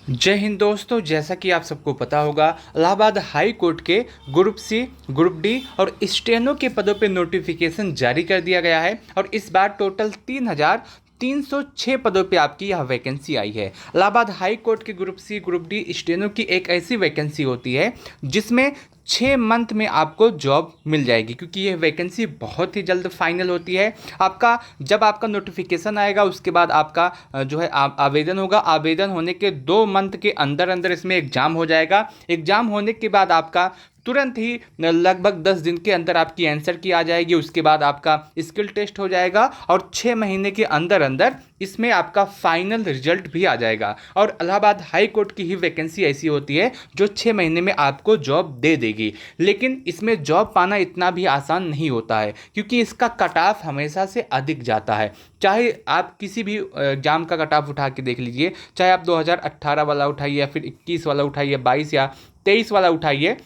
जय हिंद दोस्तों। जैसा कि आप सबको पता होगा, इलाहाबाद हाई कोर्ट के ग्रुप सी, ग्रुप डी और स्टेनो के पदों पे नोटिफिकेशन जारी कर दिया गया है और इस बार टोटल 3,306 पदों पे आपकी यह वैकेंसी आई है। इलाहाबाद हाई कोर्ट के group C, group D, steno की एक ऐसी वैकेंसी होती है जिसमें 6 मंथ में आपको जॉब मिल जाएगी, क्योंकि यह वैकेंसी बहुत ही जल्द फाइनल होती है। आपका जब आपका नोटिफिकेशन आएगा उसके बाद आपका जो है आवेदन होगा। आवेदन होने के 2 मंथ के अंदर अंदर इसमें एग्ज़ाम हो जाएगा। एग्ज़ाम होने के बाद आपका तुरंत ही लगभग 10 दिन के अंदर आपकी आंसर की आ जाएगी। उसके बाद आपका स्किल टेस्ट हो जाएगा और 6 महीने के अंदर अंदर इसमें आपका फाइनल रिजल्ट भी आ जाएगा। और इलाहाबाद हाई कोर्ट की ही वैकेंसी ऐसी होती है जो 6 महीने में आपको जॉब दे देगी। लेकिन इसमें जॉब पाना इतना भी आसान नहीं होता है, क्योंकि इसका कट ऑफ हमेशा से अधिक जाता है। चाहे आप किसी भी एग्जाम का कट ऑफ उठा के देख लीजिए, चाहे आप 2018 वाला उठाइए या फिर 21 वाला उठाइए, 22 या 23 वाला उठाइए,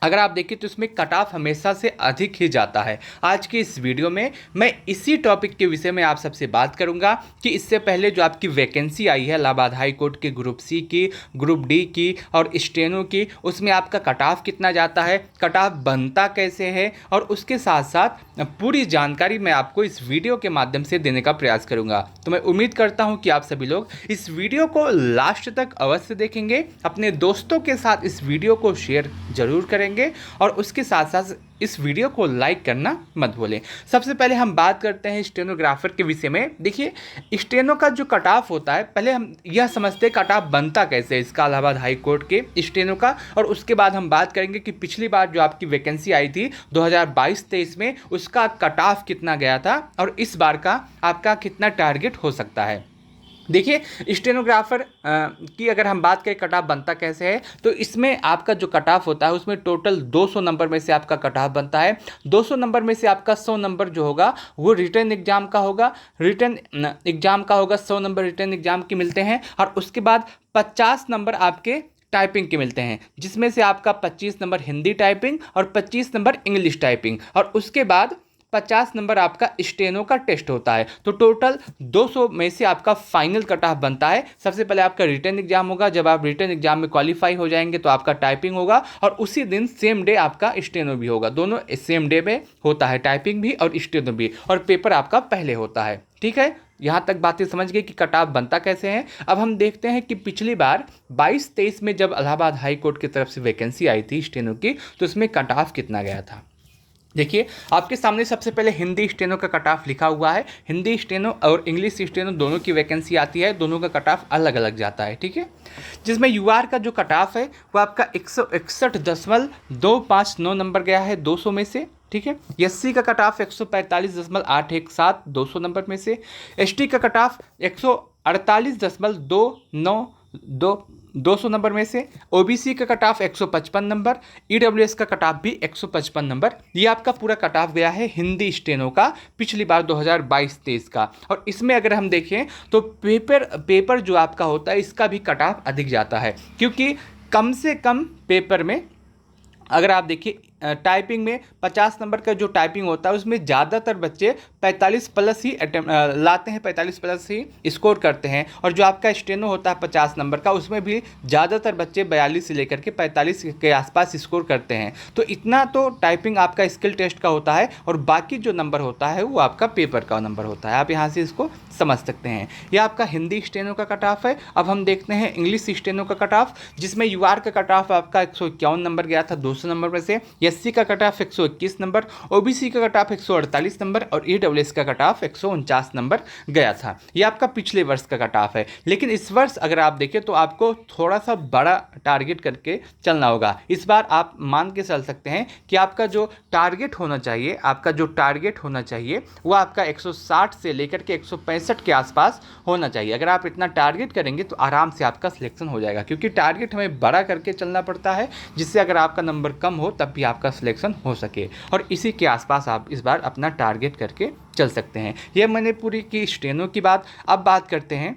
अगर आप देखें तो इसमें कट ऑफ हमेशा से अधिक ही जाता है। आज की इस वीडियो में मैं इसी टॉपिक के विषय में आप सबसे बात करूंगा कि इससे पहले जो आपकी वैकेंसी आई है इलाहाबाद हाई कोर्ट के ग्रुप सी की, ग्रुप डी की और स्टेनो की, उसमें आपका कट ऑफ कितना जाता है, कट ऑफ बनता कैसे है, और उसके साथ साथ पूरी जानकारी मैं आपको इस वीडियो के माध्यम से देने का प्रयास करूंगा। तो मैं उम्मीद करता हूं कि आप सभी लोग इस वीडियो को लास्ट तक अवश्य देखेंगे, अपने दोस्तों के साथ इस वीडियो को शेयर जरूर करेंगे और उसके साथ साथ इस वीडियो को लाइक करना मत भूलें। सबसे पहले हम बात करते हैं स्टेनोग्राफर के विषय में। देखिए, स्टेनो का जो कट ऑफ होता है, पहले हम यह समझते हैं कट ऑफ बनता कैसे है इसका इलाहाबाद हाई कोर्ट के स्टेनो का, और उसके बाद हम बात करेंगे कि पिछली बार जो आपकी वैकेंसी आई थी 2022-23 में, उसका कट ऑफ कितना गया था और इस बार का आपका कितना टारगेट हो सकता है। देखिए, स्टेनोग्राफर की अगर हम बात करें कट ऑफ बनता कैसे है, तो इसमें आपका जो कट ऑफ होता है उसमें टोटल 200 नंबर में से आपका कट ऑफ बनता है। 200 नंबर में से आपका 100 नंबर जो होगा वो रिटर्न एग्जाम का होगा। रिटर्न एग्जाम का होगा, 100 नंबर रिटर्न एग्जाम के मिलते हैं और उसके बाद 50 नंबर आपके टाइपिंग के मिलते हैं, जिसमें से आपका 25 नंबर हिंदी टाइपिंग और 25 नंबर इंग्लिश टाइपिंग, और उसके बाद 50 नंबर आपका स्टेनो का टेस्ट होता है। तो टोटल 200 में से आपका फाइनल कट ऑफ बनता है। सबसे पहले आपका रिटर्न एग्जाम होगा, जब आप रिटर्न एग्जाम में क्वालिफाई हो जाएंगे तो आपका टाइपिंग होगा और उसी दिन सेम डे आपका स्टेनो भी होगा। दोनों सेम डे में होता है, टाइपिंग भी और स्टेनो भी, और पेपर आपका पहले होता है। ठीक है, यहाँ तक बातें समझ गए कि कट ऑफ बनता कैसे है। अब हम देखते हैं कि पिछली बार 22-23 में जब इलाहाबाद हाई कोर्ट की तरफ से वैकेंसी आई थी स्टेनो की, तो उसमें कट ऑफ कितना गया था। देखिए, आपके सामने सबसे पहले हिंदी स्टेनो का कट ऑफ लिखा हुआ है। हिंदी स्टेनो और इंग्लिश स्टेनो दोनों की वैकेंसी आती है, दोनों का कट ऑफ अलग अलग जाता है। ठीक है, जिसमें यूआर का जो कट ऑफ है वो आपका 161.259 नंबर गया है 200 में से। ठीक है, एससी का कट ऑफ 145.817 200 नंबर में से। एसटी का कट ऑफ 148.292 200 नंबर में से। ओबीसी का कट ऑफ 155 नंबर। ईडब्ल्यूएस का कट ऑफ भी 155 नंबर। ये आपका पूरा कट ऑफ गया है हिंदी स्टेनो का पिछली बार 2022-23 का। और इसमें अगर हम देखें तो पेपर जो आपका होता है इसका भी कट ऑफ अधिक जाता है, क्योंकि कम से कम पेपर में अगर आप देखिए टाइपिंग में 50 नंबर का जो टाइपिंग होता है उसमें ज़्यादातर बच्चे 45 प्लस ही लाते हैं, 45 प्लस ही स्कोर करते हैं। और जो आपका स्टेनो होता है 50 नंबर का, उसमें भी ज़्यादातर बच्चे 42 से लेकर के 45 के आसपास स्कोर करते हैं। तो इतना तो टाइपिंग आपका स्किल टेस्ट का होता है और बाकी जो नंबर होता है वो आपका पेपर का नंबर होता है। आप यहाँ से इसको समझ सकते हैं। यह आपका हिंदी स्टेनो का कट ऑफ है। अब हम देखते हैं इंग्लिश स्टेनो का कट ऑफ, जिसमें यूआर का कट ऑफ आपका 151 नंबर गया था 200 नंबर में से। एससी का कट ऑफ 121 नंबर, ओबीसी का कट ऑफ 148 नंबर और ईडब्ल्यूएस का कट ऑफ 149 नंबर गया था। ये आपका पिछले वर्ष का कट ऑफ है। लेकिन इस वर्ष अगर आप देखें तो आपको थोड़ा सा बड़ा टारगेट करके चलना होगा। इस बार आप मान के चल सकते हैं कि आपका जो टारगेट होना चाहिए, वो आपका 160 से लेकर के 165 के आसपास होना चाहिए। अगर आप इतना टारगेट करेंगे तो आराम से आपका सिलेक्शन हो जाएगा, क्योंकि टारगेट हमें बड़ा करके चलना पड़ता है, जिससे अगर आपका नंबर कम हो तब भी आपका सिलेक्शन हो सके। और इसी के आसपास आप इस बार अपना टारगेट करके चल सकते हैं। यह मैंने पूरी की स्टेनो की बात। अब बात करते हैं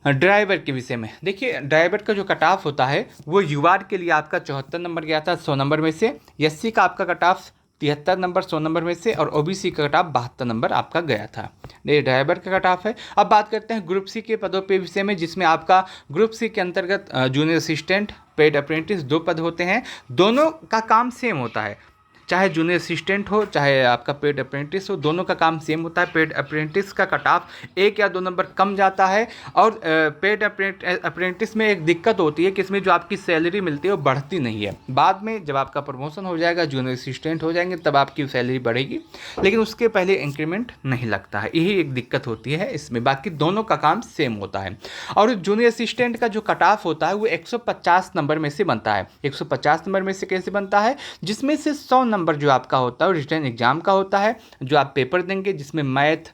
ड्राइवर के विषय में। देखिए, ड्राइवर का जो कट ऑफ होता है वो यूआर के लिए आपका 74 नंबर गया था 100 नंबर में से। एससी का आपका कट ऑफ 73 नंबर 100 नंबर में से, और ओबीसी का कट ऑफ 72 नंबर आपका गया था। ये ड्राइवर का कट ऑफ है। अब बात करते हैं ग्रुप सी के पदों पे विषय में, जिसमें आपका ग्रुप सी के अंतर्गत जूनियर असिस्टेंट, पेड अप्रेंटिस 2 पद होते हैं। दोनों का काम सेम होता है, चाहे जूनियर असिस्टेंट हो चाहे आपका पेड अप्रेंटिस हो, दोनों का काम सेम होता है। पेड अप्रेंटिस का कट ऑफ 1 या 2 नंबर कम जाता है, और पेड अप्रेंटिस में एक दिक्कत होती है कि इसमें जो आपकी सैलरी मिलती है वो बढ़ती नहीं है। बाद में जब आपका प्रमोशन हो जाएगा, जूनियर असिस्टेंट हो जाएंगे, तब आपकी सैलरी बढ़ेगी, लेकिन उसके पहले इंक्रीमेंट नहीं लगता है। यही एक दिक्कत होती है इसमें, बाकी दोनों का काम सेम होता है। और जूनियर असिस्टेंट का जो कट ऑफ होता है वो 150 नंबर में से बनता है। 150 नंबर में से कैसे बनता है? जिसमें से 100 नंबर जो आपका होता है वो रिटर्न एग्जाम का होता है, जो आप पेपर देंगे, जिसमें मैथ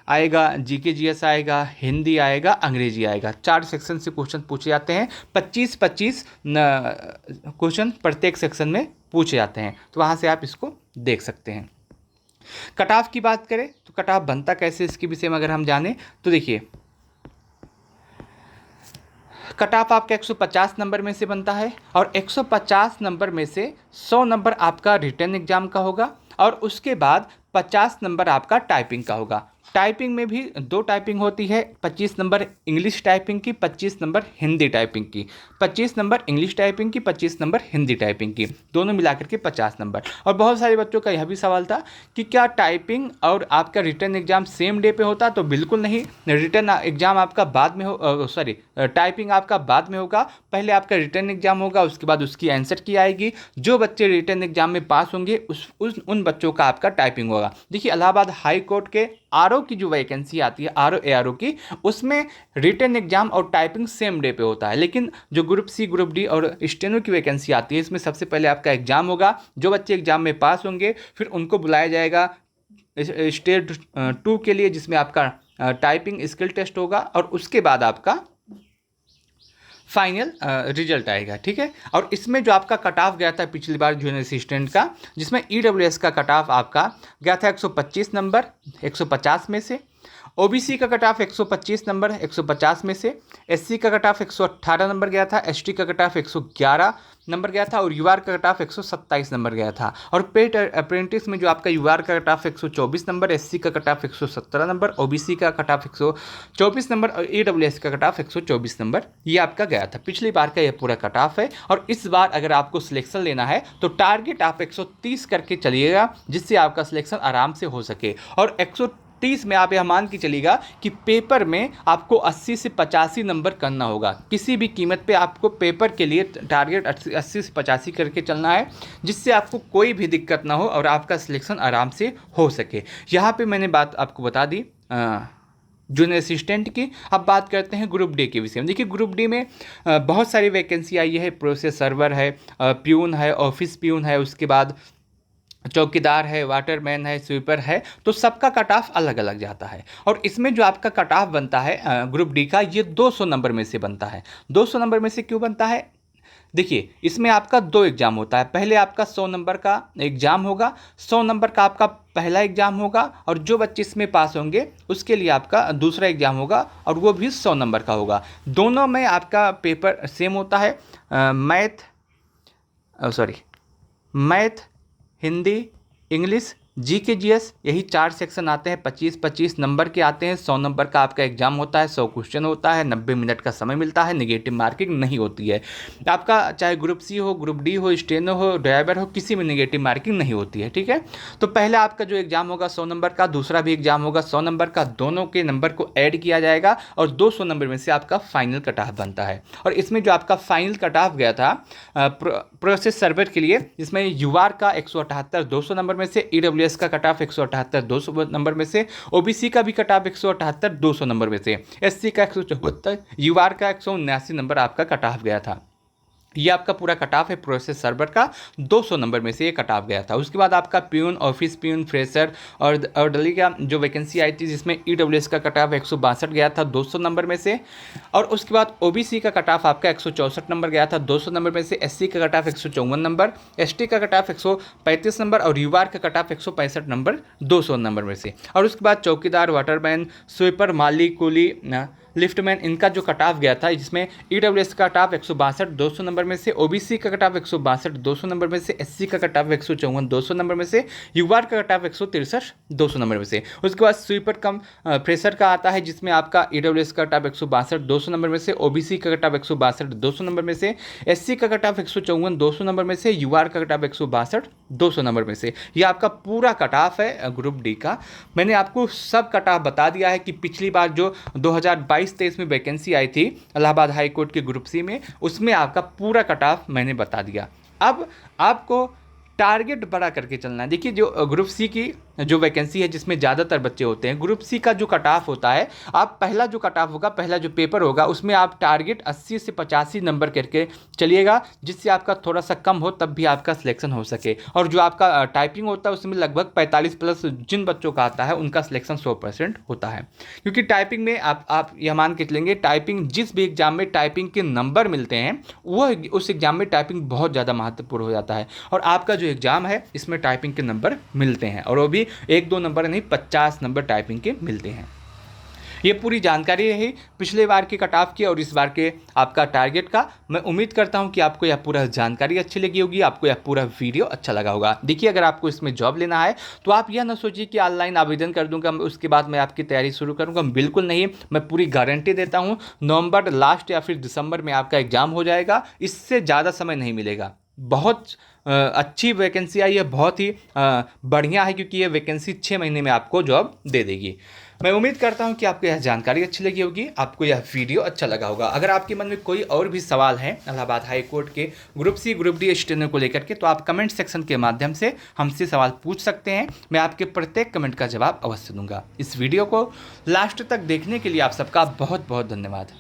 आएगा, जीके जीएस आएगा, हिंदी आएगा, अंग्रेजी आएगा। 4 सेक्शन से क्वेश्चन पूछे जाते हैं। 25-25 क्वेश्चन प्रत्येक सेक्शन में पूछे जाते हैं, तो वहाँ से आप इसको देख सकते हैं। कट ऑफ की बात करें तो कट ऑफ बनता कैसे, इसके विषय में अगर हम जाने तो देखिए, कट ऑफ आपका 150 नंबर में से बनता है, और 150 नंबर में से 100 नंबर आपका रिटर्न एग्जाम का होगा, और उसके बाद 50 नंबर आपका टाइपिंग का होगा। टाइपिंग में भी 2 टाइपिंग होती है, 25 नंबर इंग्लिश टाइपिंग की, 25 नंबर हिंदी टाइपिंग की। 25 नंबर इंग्लिश टाइपिंग की, 25 नंबर हिंदी टाइपिंग की, दोनों मिलाकर के 50 नंबर। और बहुत सारे बच्चों का यह भी सवाल था कि क्या टाइपिंग और आपका रिटर्न एग्जाम सेम डे पे होता? तो बिल्कुल नहीं, रिटर्न एग्जाम आपका बाद में हो, टाइपिंग आपका बाद में होगा। पहले आपका रिटर्न एग्जाम होगा, उसके बाद उसकी आंसर की आएगी। जो बच्चे रिटर्न एग्जाम में पास होंगे उन बच्चों का आपका टाइपिंग होगा। देखिए, इलाहाबाद हाई कोर्ट के आरओ की जो वैकेंसी आती है, आरओ एआरओ की, उसमें रिटन एग्जाम और टाइपिंग सेम डे पे होता है। लेकिन जो ग्रुप सी, ग्रुप डी और स्टेनो की वैकेंसी आती है, इसमें सबसे पहले आपका एग्जाम होगा। जो बच्चे एग्जाम में पास होंगे फिर उनको बुलाया जाएगा स्टेज 2 के लिए, जिसमें आपका टाइपिंग स्किल टेस्ट होगा, और उसके बाद आपका फाइनल रिजल्ट आएगा। ठीक है, और इसमें जो आपका कट ऑफ गया था पिछली बार जूनियर असिस्टेंट का, जिसमें ईडब्ल्यूएस का कट ऑफ आपका गया था 125 नंबर 150 में से, ओबीसी का कट ऑफ 125 नंबर 150 में से, एससी का कट ऑफ 118 नंबर गया था, एसटी का कट ऑफ 111 नंबर गया था, और यूआर का कट ऑफ 127 नंबर गया था। और पेड अप्रेंटिस में जो आपका यूआर का कट ऑफ 124 नंबर, एससी का कट ऑफ 117 नंबर, ओबीसी का कट ऑफ 124 नंबर, और ईडब्ल्यूएस का कट ऑफ 124 नंबर, ये आपका गया था। पिछली बार का ये पूरा कट ऑफ है। और इस बार अगर आपको सिलेक्शन लेना है तो टारगेट आप 130 करके चलिएगा, जिससे आपका सिलेक्शन आराम से हो सके। और 130 में आप यह मान के चलिएगा कि पेपर में आपको 80 से 85 नंबर करना होगा। किसी भी कीमत पे आपको पेपर के लिए टारगेट 80 से 85 करके चलना है, जिससे आपको कोई भी दिक्कत ना हो और आपका सिलेक्शन आराम से हो सके। यहाँ पे मैंने बात आपको बता दी जूनियर असिस्टेंट की। अब बात करते हैं ग्रुप डी के विषय में। देखिए, ग्रुप डी में बहुत सारी वैकेंसी आई है। प्रोसेस सर्वर है, प्यून है, ऑफिस प्यून है, उसके बाद चौकीदार है, वाटरमैन है, स्वीपर है। तो सबका कट ऑफ अलग अलग जाता है। और इसमें जो आपका कट ऑफ बनता है ग्रुप डी का, ये 200 नंबर में से बनता है। 200 नंबर में से क्यों बनता है? देखिए, इसमें आपका 2 एग्जाम होता है। पहले आपका 100 नंबर का एग्जाम होगा, 100 नंबर का आपका पहला एग्जाम होगा, और जो बच्चे इसमें पास होंगे उसके लिए आपका दूसरा एग्जाम होगा, और वो भी 100 नंबर का होगा। दोनों में आपका पेपर सेम होता है। Math, Hindi, English, GK GS, यही 4 सेक्शन आते हैं। 25-25 नंबर के आते हैं। 100 नंबर का आपका एग्जाम होता है, 100 क्वेश्चन होता है, 90 मिनट का समय मिलता है, नेगेटिव मार्किंग नहीं होती है। आपका चाहे ग्रुप सी हो, ग्रुप डी हो, स्टेनो हो, ड्राइवर हो, किसी में नेगेटिव मार्किंग नहीं होती है। ठीक है, तो पहले आपका जो एग्जाम होगा 100 नंबर का, दूसरा भी एग्जाम होगा 100 नंबर का। दोनों के नंबर को ऐड किया जाएगा और 200 नंबर में से आपका फाइनल कट ऑफ बनता है। और इसमें जो आपका फाइनल कट ऑफ गया था प्रोसेस सर्वर के लिए, जिसमें यूआर का 178 200 नंबर में से, ईडब्ल्यूएस का कट ऑफ 178 200 नंबर में से, ओबीसी का भी कट ऑफ 178 200 नंबर में से, एससी का 174, यूआर का 179 नंबर आपका कट ऑफ गया था। ये आपका पूरा कट ऑफ है प्रोसेस सर्वर का। 200 नंबर में से ये कट ऑफ गया था। उसके बाद आपका प्यून, ऑफिस प्यून, फ्रेशर और दिल्ली का जो वैकेंसी आई थी, जिसमें ईडब्ल्यूएस का कट ऑफ 162 गया था 200 नंबर में से। और उसके बाद ओबीसी का कट ऑफ आपका 164 नंबर गया था 200 नंबर में से, एससी का कट ऑफ 154 नंबर, एसटी का कट ऑफ 135 नंबर, और यूआर का कट ऑफ 165 नंबर 200 नंबर में से। और उसके बाद चौकीदार, वाटरमैन, स्वीपर, माली, कुली, लिफ्टमैन, इनका जो कट ऑफ गया था, जिसमें ईडब्ल्यूएस का कट ऑफ 162 200 नंबर में से, ओबीसी का कट ऑफ 162 200 नंबर में से, एससी का कट ऑफ 154 200 नंबर में से, यूआर का कट ऑफ 163 200 नंबर में से। उसके बाद स्वीपर कम फ्रेशर का आता है, जिसमें आपका ईडब्ल्यूएस का कट ऑफ 162 200 नंबर में से, ओबीसी का कट ऑफ 162 200 नंबर में से, एससी का कट ऑफ 154 200 नंबर में से, यूआर का कट ऑफ 162 200 नंबर में से। ये आपका पूरा कट ऑफ है ग्रुप डी का। मैंने आपको सब कट ऑफ बता दिया है कि पिछली बार जो 2022-23 में वैकेंसी आई थी इलाहाबाद हाई कोर्ट के ग्रुप सी में, उसमें आपका पूरा कट ऑफ मैंने बता दिया। अब आपको टारगेट बड़ा करके चलना है। देखिए, जो ग्रुप सी की जो वैकेंसी है, जिसमें ज़्यादातर बच्चे होते हैं, ग्रुप सी का जो कट ऑफ होता है, आप पहला जो कट ऑफ होगा, पहला जो पेपर होगा, उसमें आप टारगेट 80 से 85 नंबर करके चलिएगा, जिससे आपका थोड़ा सा कम हो, तब भी आपका सिलेक्शन हो सके। और जो आपका टाइपिंग होता है, उसमें लगभग 45 प्लस जिन बच्चों का आता है, उनका सिलेक्शन 100% होता है। क्योंकि टाइपिंग में आप यह मान के चलेंगे, टाइपिंग जिस भी एग्जाम में टाइपिंग के नंबर मिलते हैं, वो उस एग्जाम में टाइपिंग बहुत ज़्यादा महत्वपूर्ण हो जाता है। और आपका जो एग्ज़ाम है, इसमें टाइपिंग के नंबर मिलते हैं, और वो भी 1-2 नंबर नहीं, 50 नंबर टाइपिंग के मिलते हैं। ये पूरी जानकारी रही पिछले बार के कट ऑफ की और इस बार के आपका टारगेट का। मैं उम्मीद करता हूं कि आपको यह पूरा जानकारी अच्छी लगी होगी, आपको यह पूरा वीडियो अच्छा लगा होगा। देखिए, अगर आपको इसमें जॉब लेना है तो आप यह ना सोचिए कि ऑनलाइन आवेदन कर दूंगा, उसके बाद मैं आपकी तैयारी शुरू करूंगा। बिल्कुल नहीं, मैं पूरी गारंटी देता हूँ, नवंबर लास्ट या फिर दिसंबर में आपका एग्जाम हो जाएगा। इससे ज़्यादा समय नहीं मिलेगा। बहुत अच्छी वैकेंसी आई है, बहुत ही बढ़िया है, क्योंकि ये वैकेंसी 6 महीने में आपको जॉब दे देगी। मैं उम्मीद करता हूं कि आपको यह जानकारी अच्छी लगी होगी, आपको यह वीडियो अच्छा लगा होगा। अगर आपके मन में कोई और भी सवाल है इलाहाबाद हाई कोर्ट के group C group D steno को लेकर के, तो आप कमेंट सेक्शन के माध्यम से हमसे सवाल पूछ सकते हैं। मैं आपके प्रत्येक कमेंट का जवाब अवश्य दूंगा। इस वीडियो को लास्ट तक देखने के लिए आप सबका बहुत बहुत धन्यवाद।